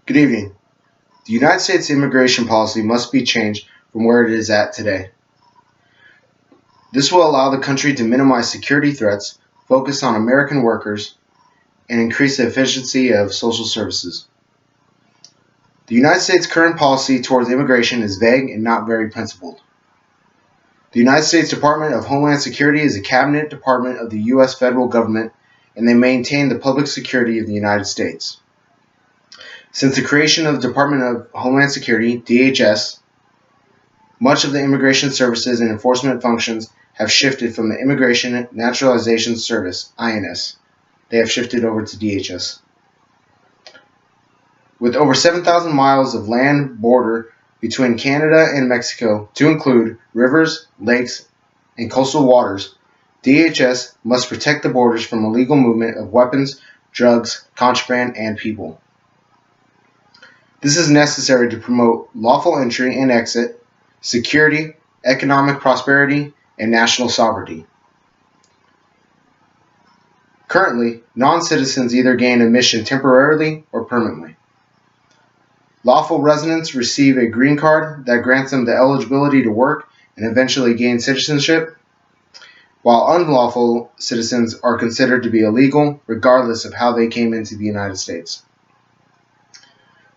Good evening. The United States immigration policy must be changed from where it is at today. This will allow the country to minimize security threats, focus on American workers, and increase the efficiency of social services. The United States' current policy towards immigration is vague and not very principled. The United States Department of Homeland Security is a cabinet department of the U.S. federal government, and they maintain the public security of the United States. Since the creation of the Department of Homeland Security, DHS, much of the immigration services and enforcement functions have shifted from the Immigration Naturalization Service, INS. They have shifted over to DHS. With over 7,000 miles of land border between Canada and Mexico, to include rivers, lakes, and coastal waters, DHS must protect the borders from illegal movement of weapons, drugs, contraband, and people. This is necessary to promote lawful entry and exit, security, economic prosperity, and national sovereignty. Currently, non-citizens either gain admission temporarily or permanently. Lawful residents receive a green card that grants them the eligibility to work and eventually gain citizenship, while unlawful citizens are considered to be illegal regardless of how they came into the United States.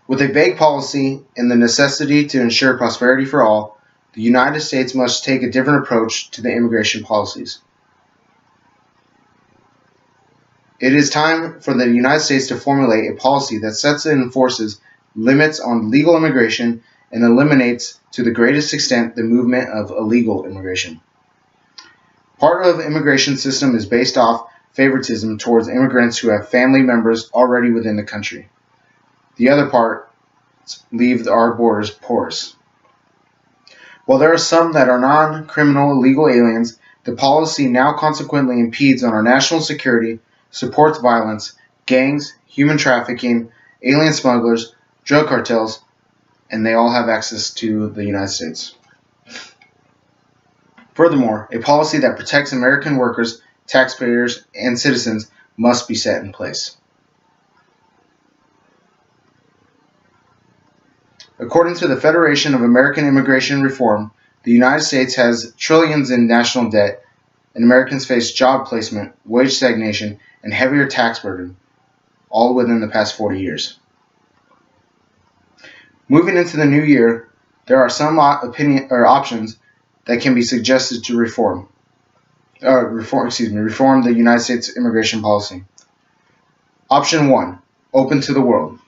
With a vague policy and the necessity to ensure prosperity for all, the United States must take a different approach to the immigration policies. It is time for the United States to formulate a policy that sets and enforces limits on legal immigration and eliminates to the greatest extent the movement of illegal immigration. Part of the immigration system is based off favoritism towards immigrants who have family members already within the country. The other part leave our borders porous. While there are some that are non-criminal illegal aliens, the policy now consequently impedes on our national security, supports violence, gangs, human trafficking, alien smugglers, drug cartels, and they all have access to the United States. Furthermore, a policy that protects American workers, taxpayers, and citizens must be set in place. According to the Federation of American Immigration Reform, the United States has trillions in national debt, and Americans face job placement, wage stagnation, and heavier tax burden, all within the past 40 years. Moving into the new year, there are some options that can be suggested to reform the United States immigration policy. Option 1, open to the world.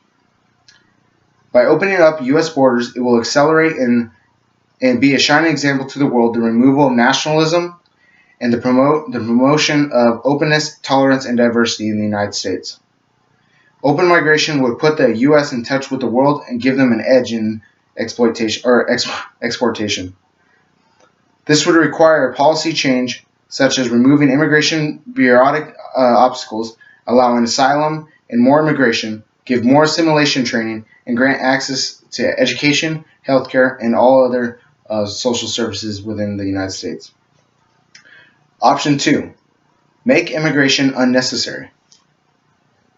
By opening up U.S. borders, it will accelerate and be a shining example to the world the removal of nationalism and the promotion of openness, tolerance, and diversity in the United States. Open migration would put the U.S. in touch with the world and give them an edge in exportation. This would require a policy change such as removing immigration bureaucratic obstacles, allowing asylum and more immigration, give more assimilation training, and grant access to education, healthcare, and all other social services within the United States. Option 2, make immigration unnecessary.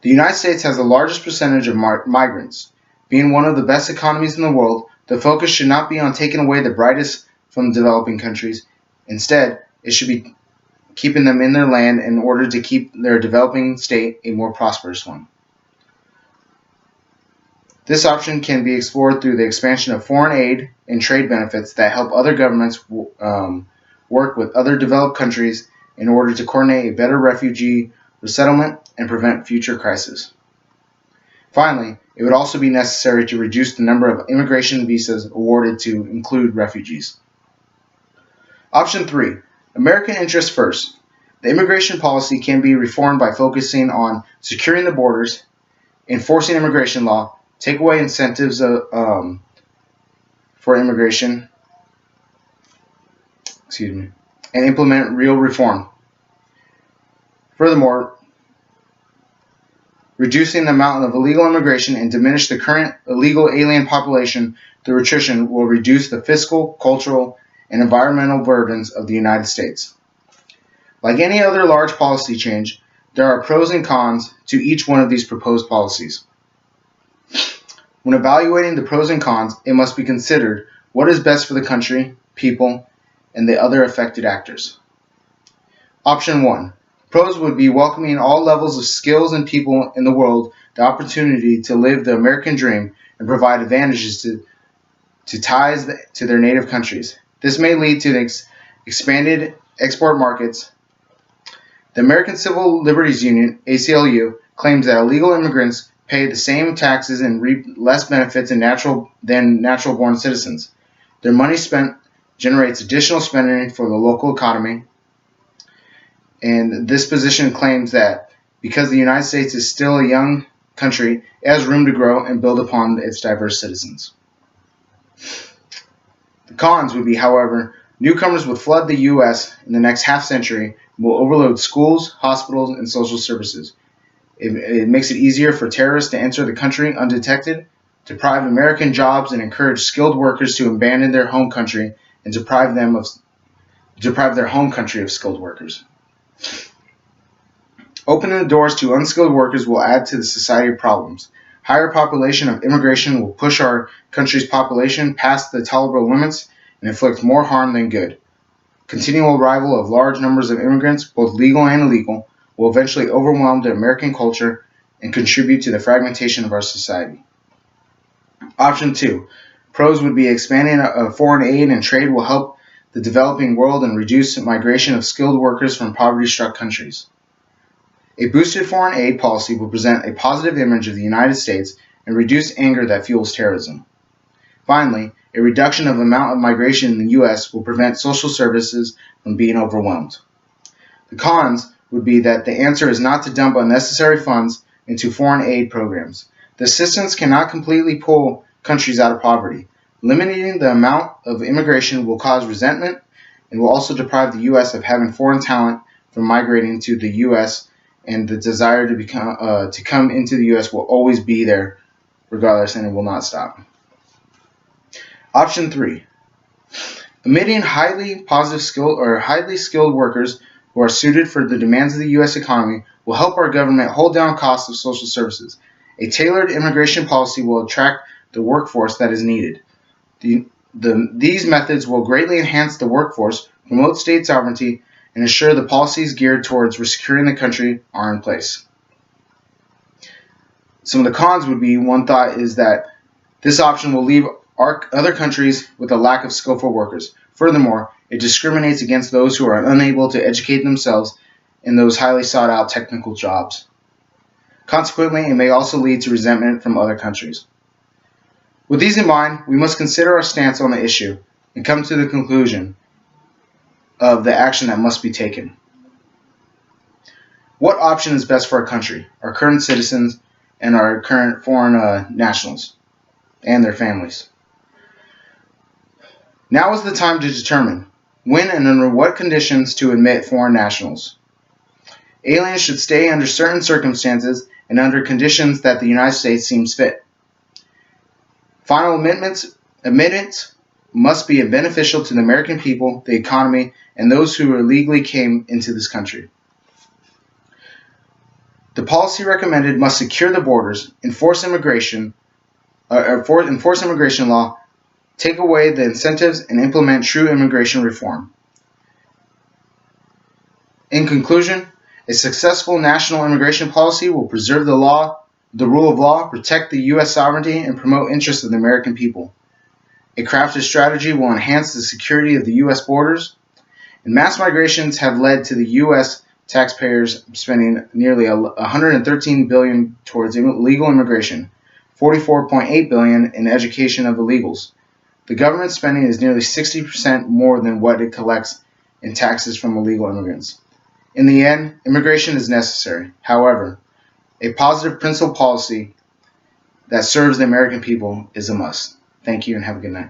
The United States has the largest percentage of migrants. Being one of the best economies in the world, the focus should not be on taking away the brightest from developing countries. Instead, it should be keeping them in their land in order to keep their developing state a more prosperous one. This option can be explored through the expansion of foreign aid and trade benefits that help other governments work with other developed countries in order to coordinate a better refugee resettlement and prevent future crises. Finally, it would also be necessary to reduce the number of immigration visas awarded to include refugees. Option 3, American interests first. The immigration policy can be reformed by focusing on securing the borders, enforcing immigration law, take away incentives for immigration, and implement real reform. Furthermore, reducing the amount of illegal immigration and diminish the current illegal alien population through attrition will reduce the fiscal, cultural, and environmental burdens of the United States. Like any other large policy change, there are pros and cons to each one of these proposed policies. When evaluating the pros and cons, it must be considered what is best for the country, people, and the other affected actors. Option 1. Pros would be welcoming all levels of skills and people in the world the opportunity to live the American dream and provide advantages to ties to their native countries. This may lead to expanded export markets. The American Civil Liberties Union, ACLU, claims that illegal immigrants pay the same taxes and reap less benefits than natural-born citizens. Their money spent generates additional spending for the local economy, and this position claims that because the United States is still a young country, it has room to grow and build upon its diverse citizens. The cons would be, however, newcomers would flood the U.S. in the next half-century and will overload schools, hospitals, and social services. It makes it easier for terrorists to enter the country undetected, deprive American jobs, and encourage skilled workers to abandon their home country and deprive their home country of skilled workers. Opening the doors to unskilled workers will add to the society problems. Higher population of immigration will push our country's population past the tolerable limits and inflict more harm than good. Continual arrival of large numbers of immigrants, both legal and illegal, will eventually overwhelm the American culture and contribute to the fragmentation of our society. Option 2. Pros would be expanding foreign aid and trade will help the developing world and reduce migration of skilled workers from poverty-struck countries. A boosted foreign aid policy will present a positive image of the United States and reduce anger that fuels terrorism. Finally, a reduction of the amount of migration in the U.S. will prevent social services from being overwhelmed. The cons would be that the answer is not to dump unnecessary funds into foreign aid programs. The assistance cannot completely pull countries out of poverty. Limiting the amount of immigration will cause resentment and will also deprive the U.S. of having foreign talent from migrating to the U.S., and the desire to come into the U.S. will always be there regardless, and it will not stop. Option 3. Omitting highly skilled workers who are suited for the demands of the U.S. economy will help our government hold down costs of social services. A tailored immigration policy will attract the workforce that is needed. These methods will greatly enhance the workforce, promote state sovereignty, and ensure the policies geared towards securing the country are in place. Some of the cons would be, one thought is that this option will leave other countries with a lack of skillful workers. Furthermore, it discriminates against those who are unable to educate themselves in those highly sought-out technical jobs. Consequently, it may also lead to resentment from other countries. With these in mind, we must consider our stance on the issue and come to the conclusion of the action that must be taken. What option is best for our country, our current citizens, and our current foreign nationals and their families? Now is the time to determine when and under what conditions to admit foreign nationals. Aliens should stay under certain circumstances and under conditions that the United States seems fit. Final admittance must be beneficial to the American people, the economy, and those who illegally came into this country. The policy recommended must secure the borders, enforce immigration law, take away the incentives, and implement true immigration reform. In conclusion, a successful national immigration policy will preserve the rule of law, protect the U.S. sovereignty, and promote interests of the American people. A crafted strategy will enhance the security of the U.S. borders, and mass migrations have led to the U.S. taxpayers spending nearly $113 billion towards illegal immigration, $44.8 billion in education of illegals. The government spending is nearly 60% more than what it collects in taxes from illegal immigrants. In the end, immigration is necessary. However, a positive principled policy that serves the American people is a must. Thank you and have a good night.